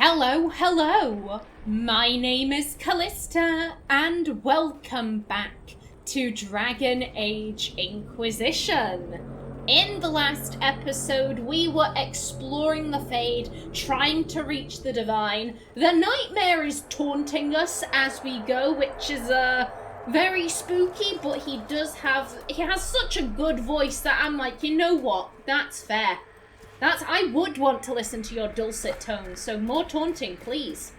Hello, my name is Callista, and welcome back to Dragon Age Inquisition. In the last episode, we were exploring the Fade, trying to reach the Divine. The Nightmare is taunting us as we go, which is, very spooky, but he has such a good voice that I'm like, you know what, that's fair. I would want to listen to your dulcet tones, so more taunting, please.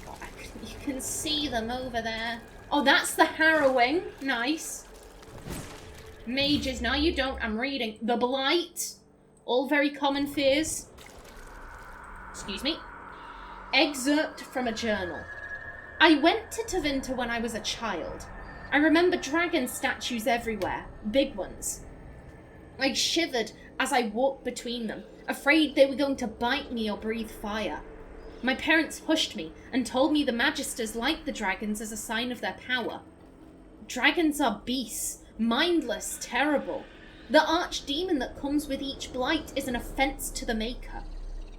Oh, you can see them over there. Oh, that's the harrowing. Nice. Mages. No, you don't. I'm reading. The Blight. All very common fears. Excuse me. Excerpt from a journal. I went to Tevinter when I was a child. I remember dragon statues everywhere. Big ones. I shivered as I walked between them, afraid they were going to bite me or breathe fire. My parents hushed me and told me the Magisters liked the dragons as a sign of their power. Dragons are beasts, mindless, terrible. The archdemon that comes with each blight is an offence to the Maker.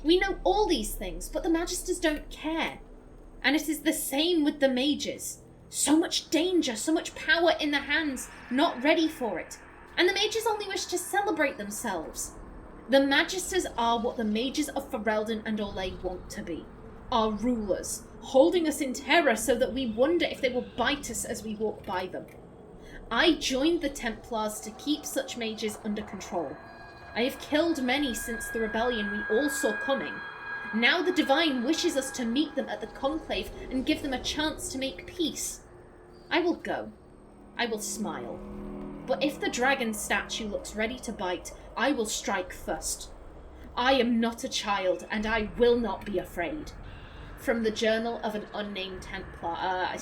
We know all these things, but the Magisters don't care. And it is the same with the mages. So much danger, so much power in their hands, not ready for it. And the mages only wish to celebrate themselves. The Magisters are what the mages of Ferelden and Orlais want to be. Our rulers, holding us in terror so that we wonder if they will bite us as we walk by them. I joined the Templars to keep such mages under control. I have killed many since the rebellion we all saw coming. Now the Divine wishes us to meet them at the Conclave and give them a chance to make peace. I will go. I will smile. But if the dragon statue looks ready to bite, I will strike first. I am not a child, and I will not be afraid. From the Journal of an Unnamed Templar.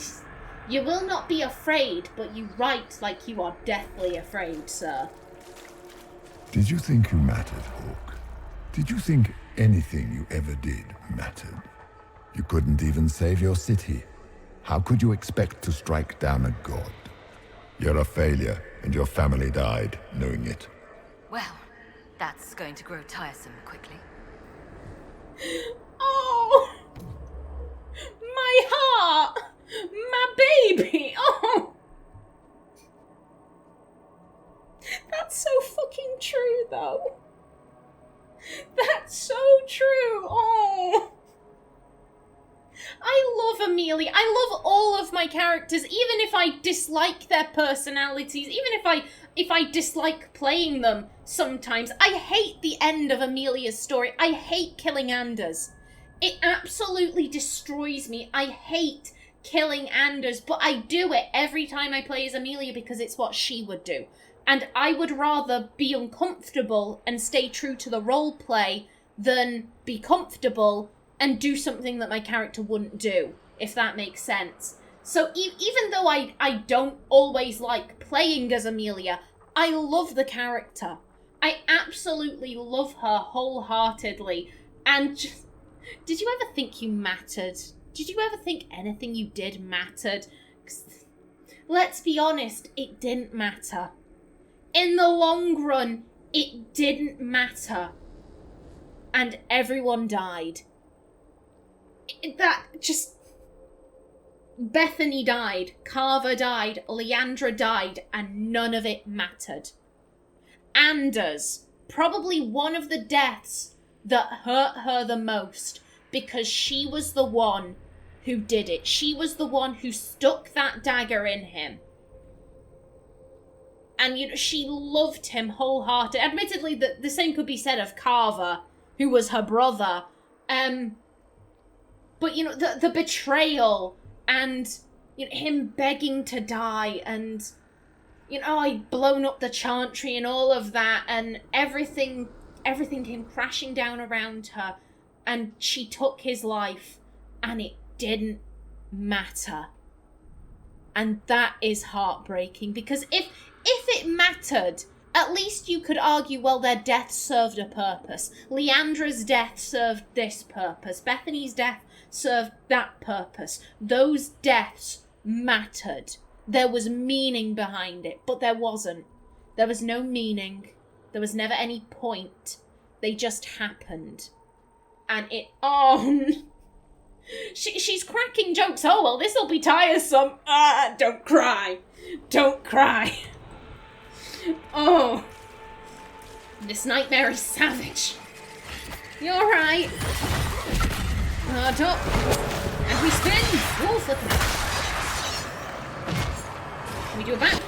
You will not be afraid, but you write like you are deathly afraid, sir. Did you think you mattered, Hawk? Did you think anything you ever did mattered? You couldn't even save your city. How could you expect to strike down a god? You're a failure, and your family died knowing it. Well, that's going to grow tiresome quickly. Oh! My heart! My baby! Oh! That's so fucking true, though. That's so true! Oh! I love Amelia. I love all of my characters, even if I dislike their personalities, even if I dislike playing them sometimes. I hate the end of Amelia's story. I hate killing Anders. It absolutely destroys me. I hate killing Anders, but I do it every time I play as Amelia because it's what she would do. And I would rather be uncomfortable and stay true to the role play than be comfortable and do something that my character wouldn't do, if that makes sense. So even though I don't always like playing as Amelia, I love the character. I absolutely love her wholeheartedly. And just, did you ever think you mattered? Did you ever think anything you did mattered? 'Cause, let's be honest, it didn't matter. In the long run, it didn't matter. And everyone died. Bethany died, Carver died, Leandra died, and none of it mattered. Anders, probably one of the deaths that hurt her the most, because she was the one who did it. She was the one who stuck that dagger in him. And, she loved him wholeheartedly. Admittedly, the same could be said of Carver, who was her brother. But, the betrayal and, him begging to die and, I'd blown up the Chantry and all of that and everything came crashing down around her and she took his life and it didn't matter. And that is heartbreaking because if it mattered, at least you could argue, well, their death served a purpose. Leandra's death served this purpose. Bethany's death served that purpose. Those deaths mattered. There was meaning behind it, but there wasn't. There was no meaning. There was never any point. They just happened. And it... Oh... She's cracking jokes. Oh, well, this'll be tiresome. Ah, don't cry. Don't cry. Oh. This nightmare is savage. You're alright. Up. And we spin. Oh, flipping. Can we do a back?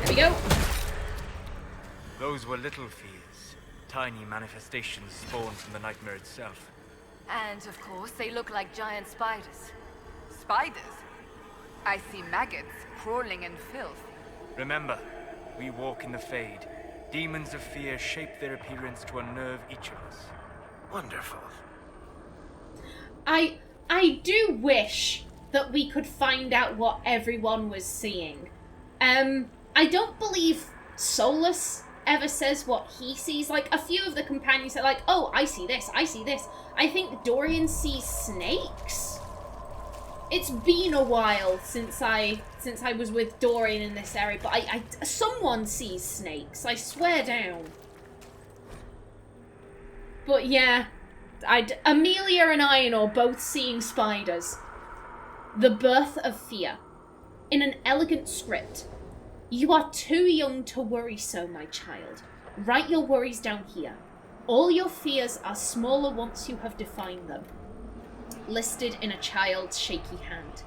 There we go. Those were little fears. Tiny manifestations spawned from the nightmare itself. And of course, they look like giant spiders. Spiders? I see maggots crawling in filth. Remember, we walk in the Fade. Demons of fear shape their appearance to unnerve each of us. Wonderful. I do wish that we could find out what everyone was seeing. I don't believe Solus ever says what he sees. Like, a few of the companions are like, oh, I see this, I see this. I think Dorian sees snakes. It's been a while since I was with Dorian in this area, but someone sees snakes, I swear down. But yeah, Amelia and Aenor both seeing spiders. The birth of fear. In an elegant script. You are too young to worry so, my child. Write your worries down here. All your fears are smaller once you have defined them. Listed in a child's shaky hand.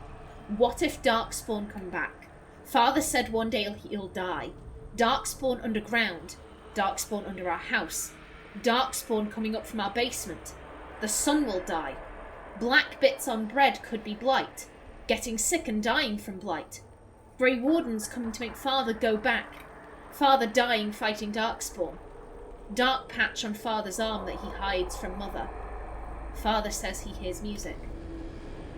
What if Darkspawn come back? Father said one day he'll die. Darkspawn underground. Darkspawn under our house. Darkspawn coming up from our basement. The sun will die. Black bits on bread could be blight. Getting sick and dying from blight. Grey Wardens coming to make Father go back. Father dying fighting Darkspawn. Dark patch on Father's arm that he hides from Mother. Father says he hears music.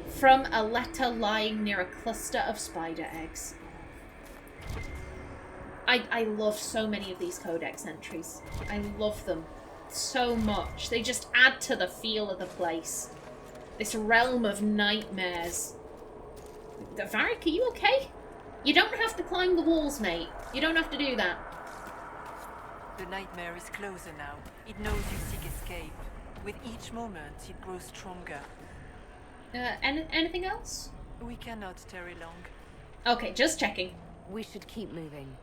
From a letter lying near a cluster of spider eggs. I love so many of these codex entries. I love them so much. They just add to the feel of the place. This realm of nightmares. Varric, are you okay? You don't have to climb the walls, mate. You don't have to do that. The nightmare is closer now. It knows you seek escape. With each moment, it grows stronger. Anything else? We cannot tarry long. Okay, just checking. We should keep moving.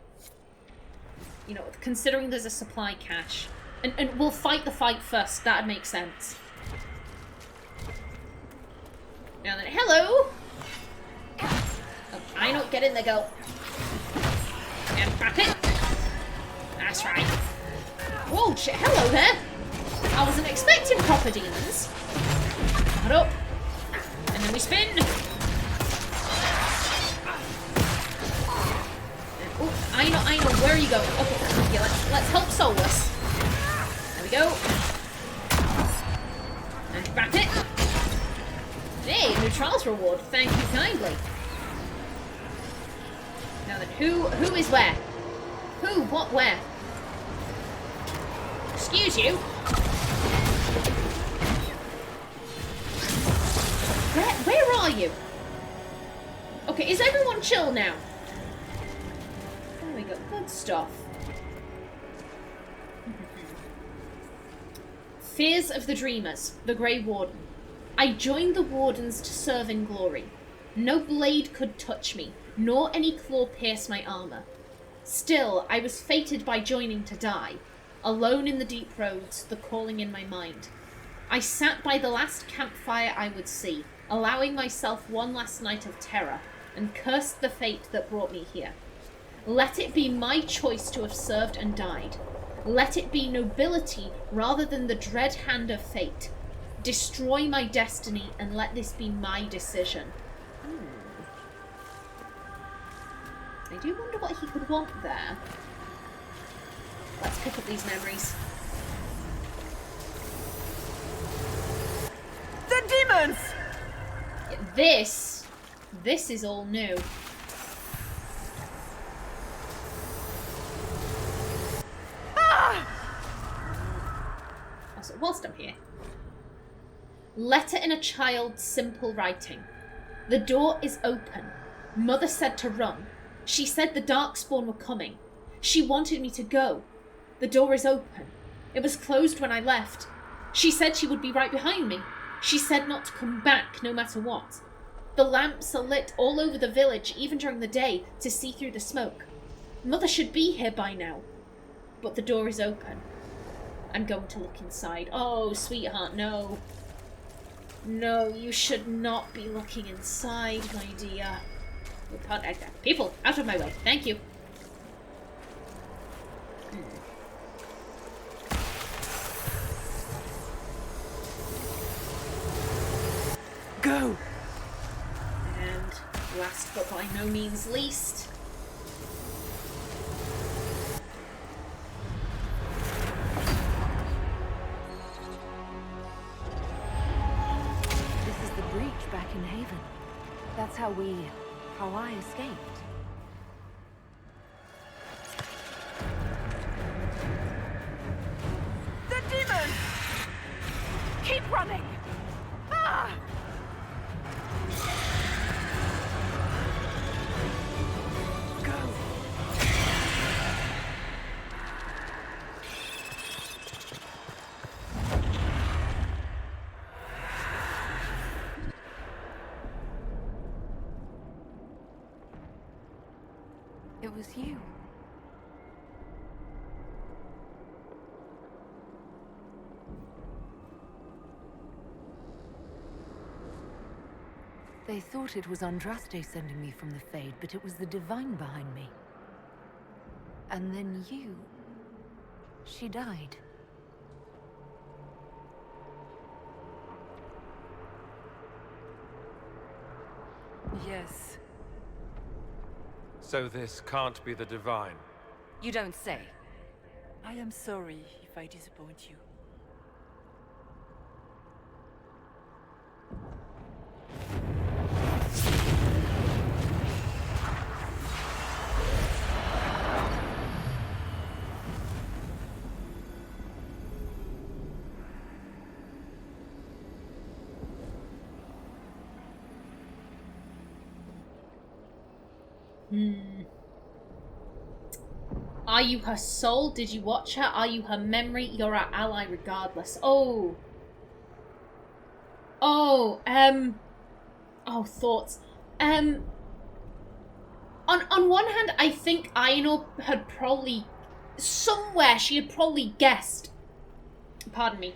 You know, considering there's a supply cache. And we'll fight the fight first. That'd make sense. Now then, hello! Oh, I don't get in there, go. And back it. That's right. Whoa, shit, hello there! I wasn't expecting proper demons. Cut up. And then we spin. Oh, I know, where are you going? Okay, let's help Solus. There we go. And back it. Hey, new trials reward. Thank you kindly. Now then, who is where? Who, what, where? Excuse you. Where are you? Okay, is everyone chill now? There we go, good stuff. Fears of the Dreamers, the Grey Warden. I joined the Wardens to serve in glory. No blade could touch me, nor any claw pierce my armour. Still, I was fated by joining to die. Alone in the deep roads, the calling in my mind. I sat by the last campfire I would see, allowing myself one last night of terror, and cursed the fate that brought me here. Let it be my choice to have served and died. Let it be nobility rather than the dread hand of fate. Destroy my destiny and let this be my decision. I do wonder what he could want there. Let's pick up these memories. The demons! Yeah, this is all new. Also, whilst I'm here. Letter in a child's simple writing. The door is open. Mother said to run. She said the Darkspawn were coming. She wanted me to go. The door is open. It was closed when I left. She said she would be right behind me. She said not to come back no matter what. The lamps are lit all over the village, even during the day, to see through the smoke. Mother should be here by now. But the door is open. I'm going to look inside. Oh, sweetheart, no. No, you should not be looking inside, my dear. People, out of my way. Thank you. Go! And last but by no means least... This is the breach back in Haven. That's how I escaped. The demon! Keep running! Ah! Go! It was you. They thought it was Andraste sending me from the Fade, but it was the Divine behind me. And then you... She died. Yes. So this can't be the Divine. You don't say. I am sorry if I disappoint you. Are you her soul? Did you watch her? Are you her memory? You're our ally regardless. Oh. Oh, thoughts. On one hand, I think Aenor had probably... Somewhere she had probably guessed... Pardon me.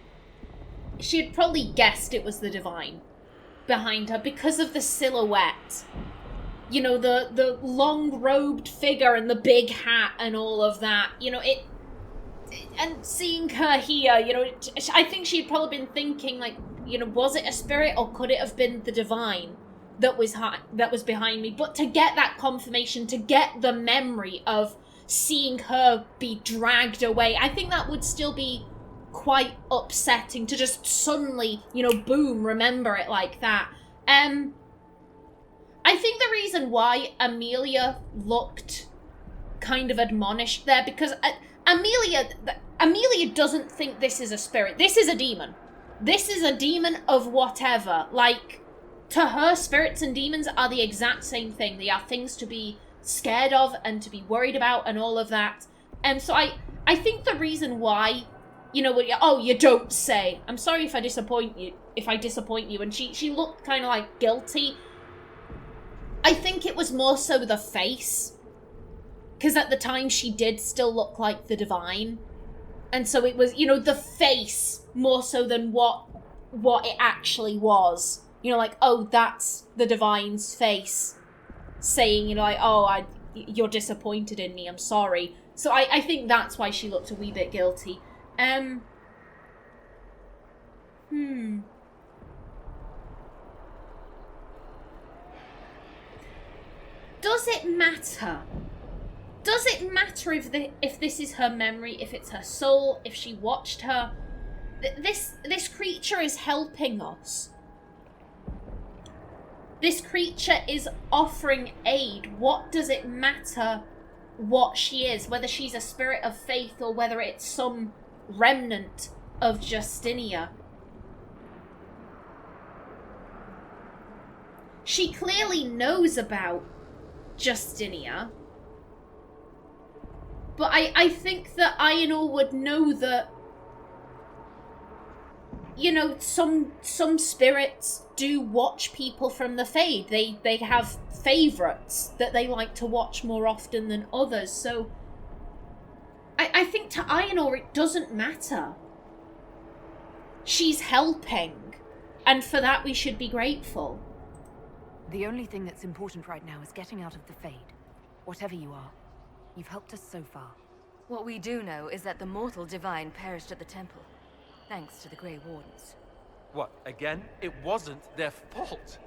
She had probably guessed it was the Divine behind her because of the silhouette. You know, the long-robed figure and the big hat and all of that. You know, and seeing her here, you know, I think she'd probably been thinking, like, you know, was it a spirit or could it have been the Divine that was behind me? But to get that confirmation, to get the memory of seeing her be dragged away, I think that would still be quite upsetting to just suddenly, you know, boom, remember it like that. I think the reason why Amelia looked kind of admonished there, because Amelia doesn't think this is a spirit. This is a demon. This is a demon of whatever. Like, to her, spirits and demons are the exact same thing. They are things to be scared of and to be worried about and all of that. And so I think the reason why, you know, oh, you don't say. I'm sorry if I disappoint you. And she looked kind of like guilty. I think it was more so the face. Because at the time she did still look like the Divine. And so it was, you know, the face more so than what it actually was. You know, like, oh, that's the Divine's face. Saying, you know, like, oh, you're disappointed in me, I'm sorry. So I think that's why she looked a wee bit guilty. Does it matter? Does it matter if this is her memory, if it's her soul, if she watched her? This creature is helping us. This creature is offering aid. What does it matter what she is? Whether she's a spirit of faith or whether it's some remnant of Justinia. She clearly knows about Justinia. But I think that Aenor would know that you know, some spirits do watch people from the Fade. They have favourites that they like to watch more often than others. So I think to Aenor it doesn't matter. She's helping, and for that we should be grateful. The only thing that's important right now is getting out of the Fade. Whatever you are, you've helped us so far. What we do know is that the mortal divine perished at the temple, thanks to the Grey Wardens. What, again? It wasn't their fault.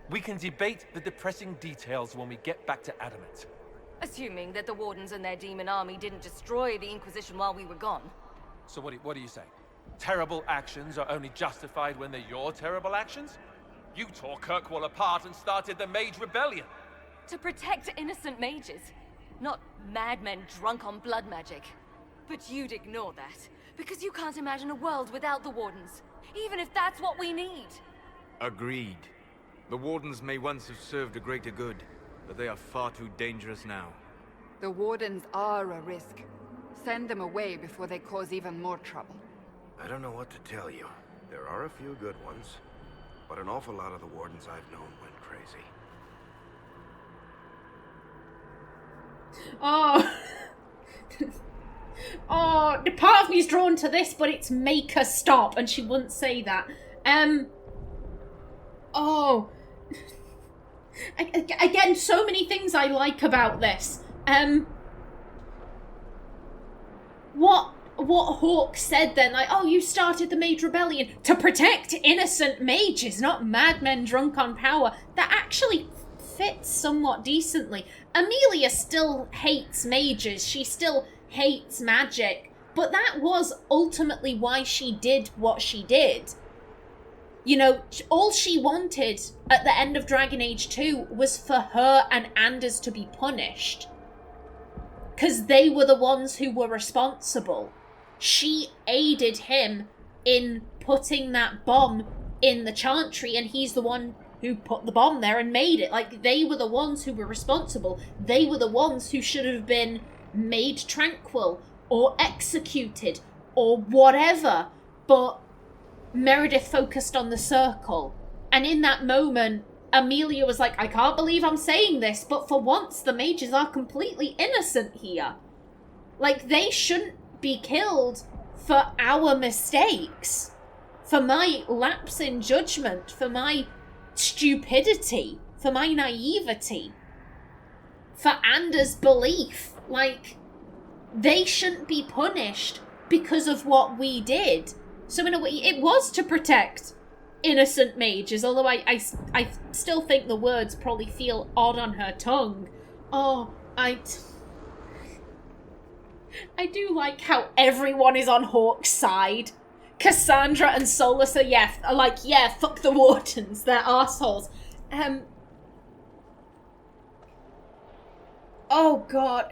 We can debate the depressing details when we get back to Adamant. Assuming that the Wardens and their demon army didn't destroy the Inquisition while we were gone. So what do you say? Terrible actions are only justified when they're your terrible actions? You tore Kirkwall apart and started the Mage Rebellion. To protect innocent mages, not madmen drunk on blood magic. But you'd ignore that, because you can't imagine a world without the Wardens, even if that's what we need. Agreed. The Wardens may once have served a greater good, but they are far too dangerous now. The Wardens are a risk. Send them away before they cause even more trouble. I don't know what to tell you. There are a few good ones, but an awful lot of the Wardens I've known went crazy. Oh. Oh, the part of me's drawn to this, but it's make her stop, and she wouldn't say that. Oh. Again, so many things I like about this. What Hawke said then, like, oh, you started the Mage Rebellion to protect innocent mages, not madmen drunk on power. That actually fits somewhat decently. Amelia still hates mages. She still hates magic. But that was ultimately why she did what she did. You know, all she wanted at the end of Dragon Age 2 was for her and Anders to be punished. Because they were the ones who were responsible. She aided him in putting that bomb in the Chantry, and he's the one who put the bomb there and made it. Like, they were the ones who were responsible. They were the ones who should have been made tranquil or executed or whatever. But Meredith focused on the circle. And in that moment, Amelia was like, I can't believe I'm saying this, but for once the mages are completely innocent here. Like, they shouldn't be killed for our mistakes. For my lapse in judgment. For my stupidity. For my naivety. For Anders' belief. Like, they shouldn't be punished because of what we did. So in a way, it was to protect innocent mages, although I still think the words probably feel odd on her tongue. Oh, I do like how everyone is on Hawke's side. Cassandra and Solus are like, yeah, fuck the Wardens, they're arseholes. Oh god.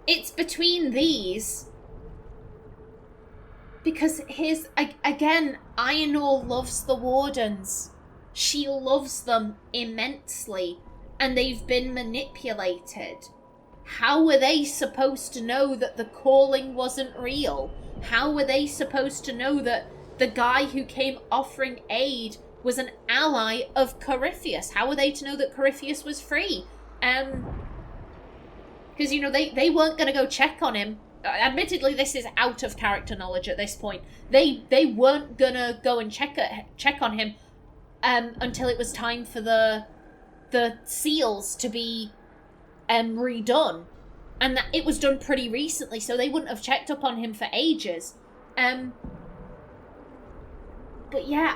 It's between these. Because here's, again, Aenor loves the Wardens. She loves them immensely. And they've been manipulated. How were they supposed to know that the calling wasn't real? How were they supposed to know that the guy who came offering aid was an ally of Corypheus? How were they to know that Corypheus was free? Because, you know, they weren't going to go check on him. Admittedly, this is out of character knowledge at this point. They weren't going to go and check on him until it was time for the seals to be redone. And that it was done pretty recently, so they wouldn't have checked up on him for ages. But yeah,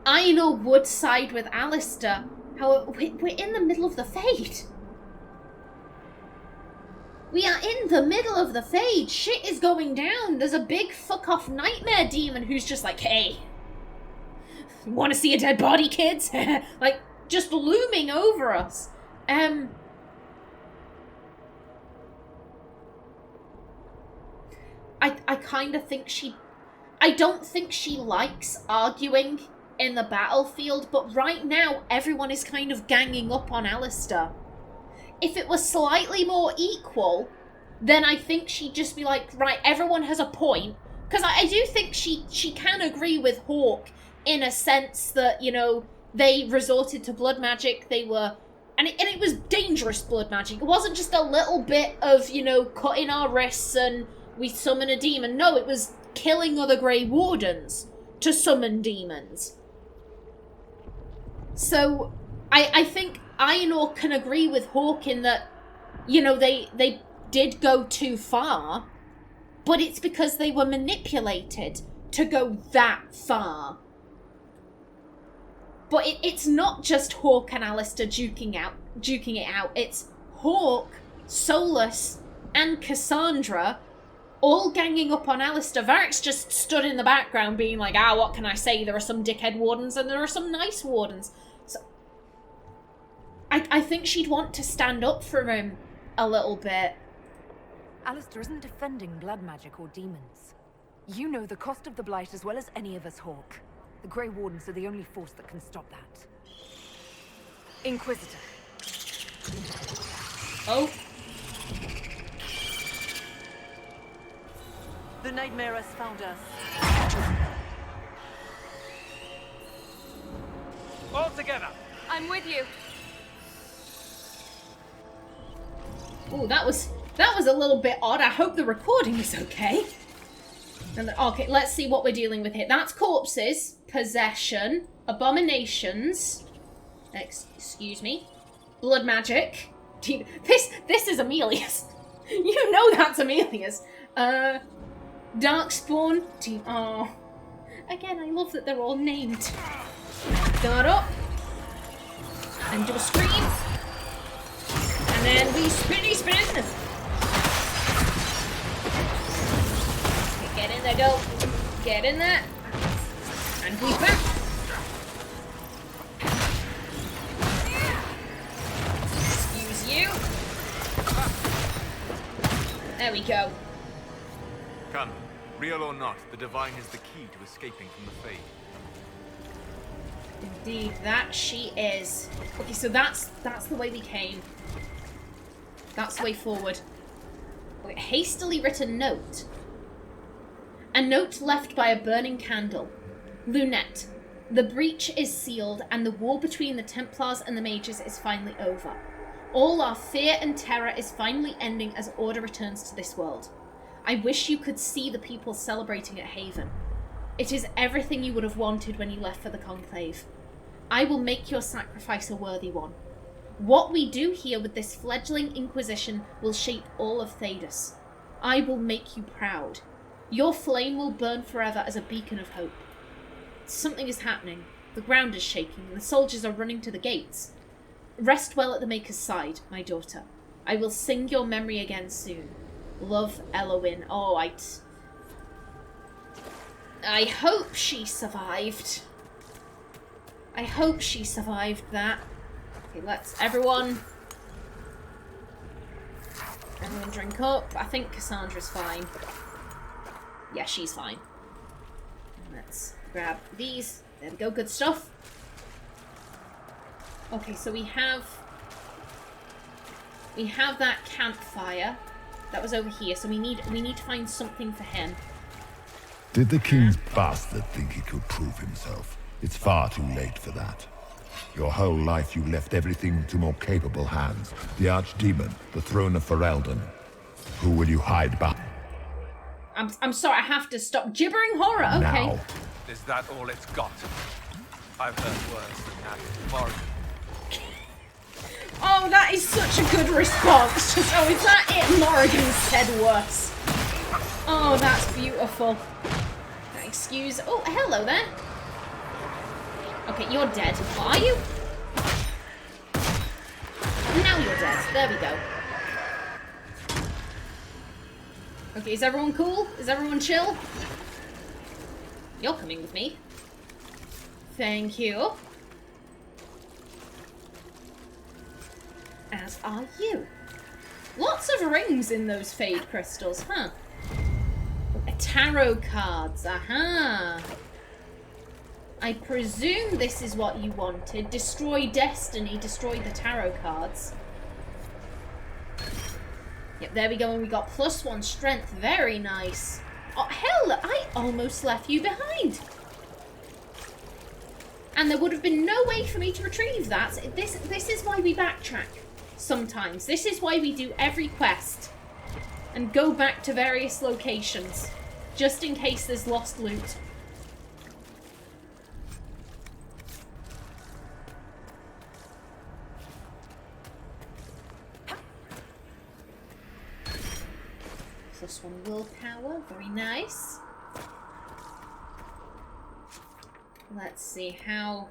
Aenor would side with Alistair. However, we're in the middle of the Fade. We are in the middle of the Fade. Shit is going down. There's a big fuck-off nightmare demon who's just like, hey, want to see a dead body, kids? Like, just looming over us. I kind of think I don't think she likes arguing in the battlefield, but right now everyone is kind of ganging up on Alistair. If it was slightly more equal, then I think she'd just be like, right, everyone has a point, Because I do think she can agree with Hawke in a sense that, you know, they resorted to blood magic. They were... And it was dangerous blood magic. It wasn't just a little bit of, you know, cutting our wrists and we summon a demon. No, it was killing other Grey Wardens to summon demons. So, I think Aenor can agree with Hawke in that, you know, they did go too far, but it's because they were manipulated to go that far. But it's not just Hawke and Alistair duking it out. It's Hawke, Solus, and Cassandra all ganging up on Alistair. Varric's just stood in the background being like, what can I say? There are some dickhead wardens and there are some nice wardens. So I think she'd want to stand up for him a little bit. Alistair isn't defending blood magic or demons. You know the cost of the Blight as well as any of us, Hawke. The Grey Wardens are the only force that can stop that. Inquisitor. Oh. The Nightmare has found us. All together! I'm with you. Oh, that was a little bit odd. I hope the recording is okay. Okay, let's see what we're dealing with here. That's corpses, possession, abominations. Excuse me. Blood magic. This is Amelia's. You know that's Amelia's. Darkspawn. Oh. Again, I love that they're all named. Guard up. And do a scream. And then we spin. Get in there, go. Get in there. And we back. Excuse you. There we go. Come, real or not, the Divine is the key to escaping from the Fade. Indeed, that she is. Okay, so that's the way we came. That's the way forward. Okay, hastily written note. A note left by a burning candle. Lunette. The breach is sealed and the war between the Templars and the Mages is finally over. All our fear and terror is finally ending as order returns to this world. I wish you could see the people celebrating at Haven. It is everything you would have wanted when you left for the Conclave. I will make your sacrifice a worthy one. What we do here with this fledgling Inquisition will shape all of Thedas. I will make you proud. Your flame will burn forever as a beacon of hope. Something is happening. The ground is shaking, and the soldiers are running to the gates. Rest well at the Maker's side, my daughter. I will sing your memory again soon. Love, Elowin. Oh, I hope she survived. I hope she survived that. Okay, let's everyone drink up. I think Cassandra's fine. Yeah, she's fine. Let's grab these. There we go, good stuff. Okay, so we have that campfire. That was over here, so we need to find something for him. Did the king's bastard think he could prove himself? It's far too late for that. Your whole life you left everything to more capable hands. The Archdemon, the throne of Ferelden. Who will you hide behind? I'm sorry, I have to stop gibbering horror. Okay. Now. Is that all it's got? I've heard worse than that from Morrigan. Oh, that is such a good response. Just, oh, is that it? Morrigan said worse. Oh, that's beautiful. Excuse. Oh, hello there. Okay, you're dead. Are you? Now you're dead. There we go. Okay, is everyone cool? Is everyone chill? You're coming with me. Thank you. As are you. Lots of rings in those Fade crystals, huh? Tarot cards, aha. I presume this is what you wanted. Destroy Destiny, destroy the tarot cards. Yep, there we go, and we got +1 strength. Very nice. Oh, hell, I almost left you behind. And there would have been no way for me to retrieve that. This is why we backtrack sometimes. This is why we do every quest and go back to various locations, just in case there's lost loot. +1 willpower, very nice. Let's see how...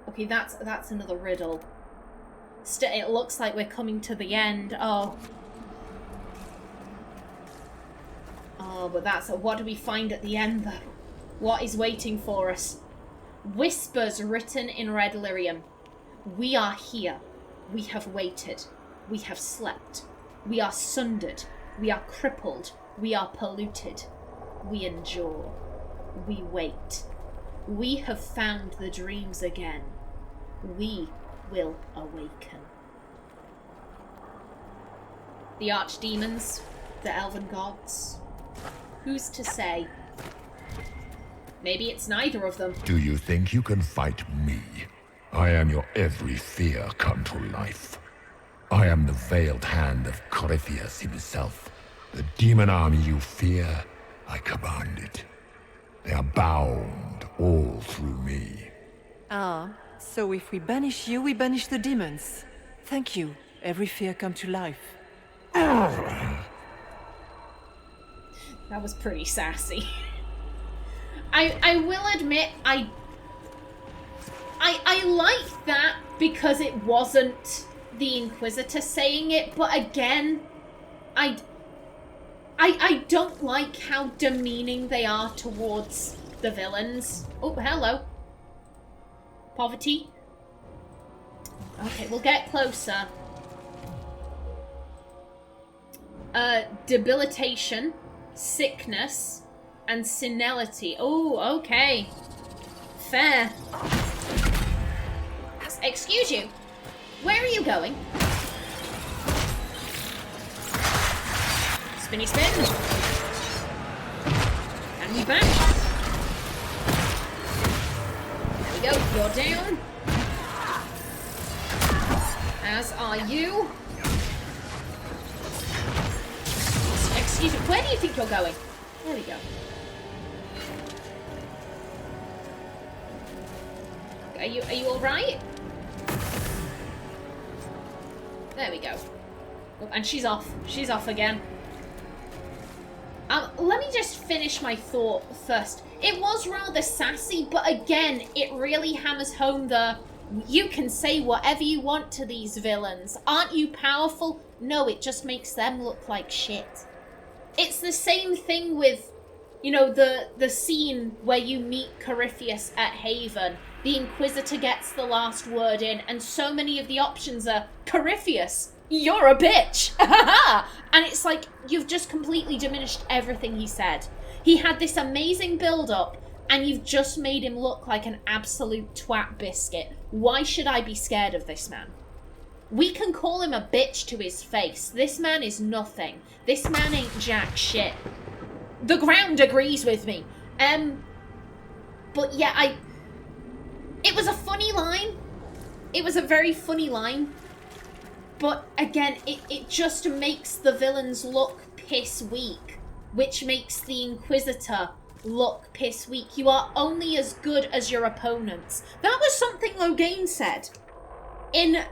Okay, that's another riddle. It looks like we're coming to the end. Oh. Oh, but that's... What do we find at the end, though? What is waiting for us? Whispers written in red lyrium. We are here. We have waited. We have slept. We are sundered. We are crippled. We are polluted. We endure. We wait. We have found the dreams again. We will awaken. The archdemons, the elven gods. Who's to say? Maybe it's neither of them. Do you think you can fight me? I am your every fear come to life. I am the veiled hand of Corypheus himself. The demon army you fear, I command it. They are bound all through me. Ah, so if we banish you, we banish the demons. Thank you. Every fear come to life. That was pretty sassy. I will admit, I like that because it wasn't the Inquisitor saying it, but again, I don't like how demeaning they are towards the villains. Oh, hello. Poverty. Okay, we'll get closer. Debilitation, sickness, and senility. Oh, okay. Fair. Excuse you. Where are you going? Spinny spin. And you back. There we go. You're down. As are you. Excuse me. Where do you think you're going? There we go. Are you all right? There we go. Oh, and she's off. She's off again. Let me just finish my thought first. It was rather sassy, but again, it really hammers home the you can say whatever you want to these villains. Aren't you powerful? No, it just makes them look like shit. It's the same thing with, you know, the scene where you meet Corypheus at Haven. The Inquisitor gets the last word in, and so many of the options are, Corypheus, you're a bitch! And it's like, you've just completely diminished everything he said. He had this amazing build-up, and you've just made him look like an absolute twat biscuit. Why should I be scared of this man? We can call him a bitch to his face. This man is nothing. This man ain't jack shit. The ground agrees with me. But yeah, it was a funny line. It was a very funny line. But again, it just makes the villains look piss weak, which makes the Inquisitor look piss weak. You are only as good as your opponents. That was something Logain said in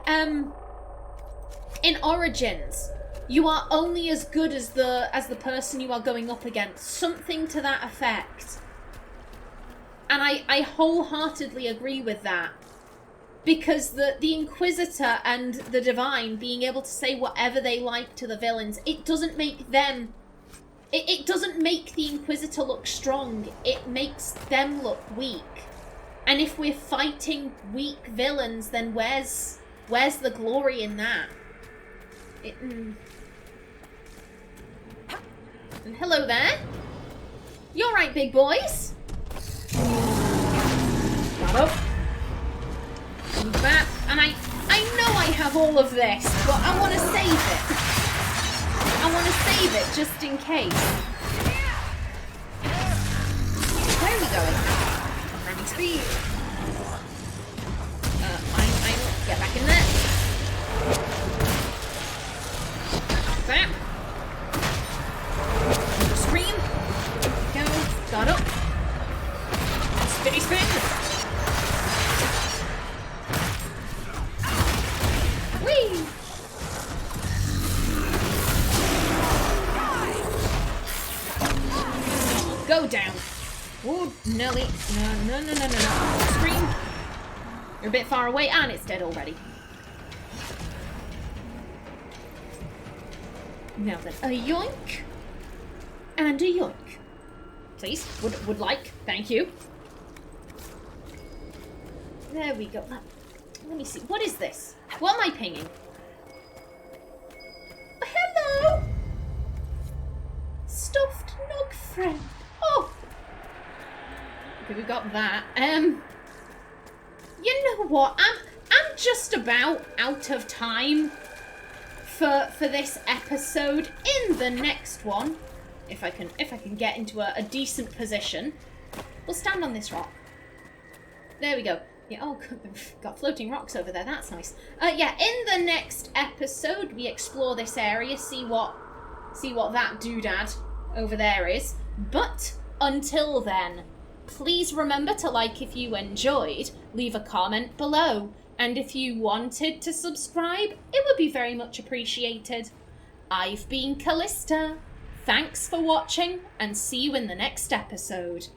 Origins. You are only as good as the person you are going up against. Something to that effect. And I wholeheartedly agree with that. Because the Inquisitor and the Divine being able to say whatever they like to the villains, it doesn't make them... It doesn't make the Inquisitor look strong. It makes them look weak. And if we're fighting weak villains, then where's the glory in that? And hello there. You're right, big boys. Got up. Move back. And I know I have all of this, but I want to save it. I want to save it just in case. going? Grabbing speed. I get back in there. Bam. Scream. Go. Got up. Spinny spin. Whee! Go down. Ooh, Nelly. No. Scream. You're a bit far away, and it's dead already. Now then, a yoink. And a yoink. Please, would like. Thank you. There we go. Let me see. What is this? What am I pinging? Hello! Stuffed nog friend. Oh! Okay, we got that. You know what? I'm just about out of time for this episode. In the next one, if I can get into a decent position, we'll stand on this rock. There we go. Yeah, oh, got floating rocks over there. That's nice. Yeah, in the next episode, we explore this area, see what that doodad over there is. But until then, please remember to like if you enjoyed, leave a comment below, and if you wanted to subscribe, it would be very much appreciated. I've been Callista. Thanks for watching, and see you in the next episode.